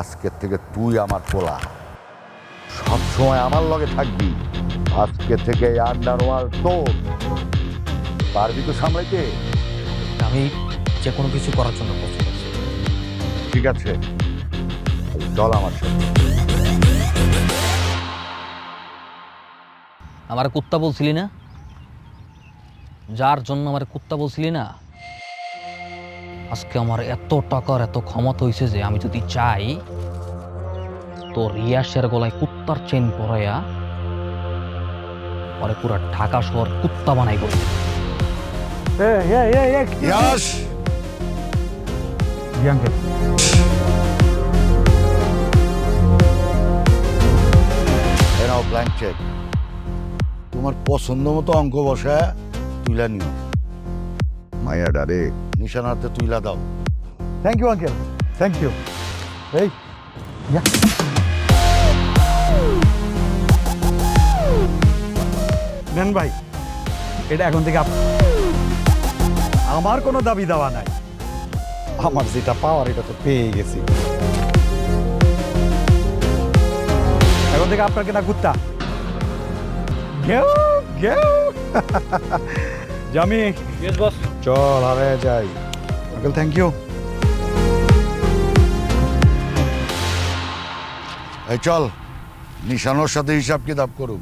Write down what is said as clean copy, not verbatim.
আজকের থেকে তুই আমার পোলা, সবসময় আমার লগে থাকবি। আজকে থেকে আন্ডারওয়ার্ল্ড তোর, পারবি তো সামলাইতে? আমি যে কোনো কিছু করার জন্য প্রস্তুত আছি। ঠিক আছে, চল আমার সাথে। আমার কুত্তা বলছিলি না? যার জন্য আমার কুত্তা বলছিলি না, আজকে আমার এত টাকার এত ক্ষমতা হয়েছে যে আমি যদি চাই তো রিয়াসের গলায় কুত্তার চেন পরাইয়া পরে পুরা ঢাকা শহর কুত্তা বানাই বলি। ইয়াস, এনাও ব্ল্যাঙ্ক চেক। তোমার পছন্দ মতো অঙ্ক বসা তুইলা নিও। মায়াডা রে নিশানাতে তুইলা দাও। Thank you uncle, thank you. এই নেন ভাই, এটা এখন থেকে আমার কোনো দাবি দেওয়া নাই। আমার যেটা পাওয়ার এটা তো পেয়ে গেছি। এখন থেকে আপনার কেনা কুত্তা। গেও গেও জামি, চল আরে যাই। Uncle thank you. এই চল, নিশানোর সাথে হিসাব কিতাব করুক।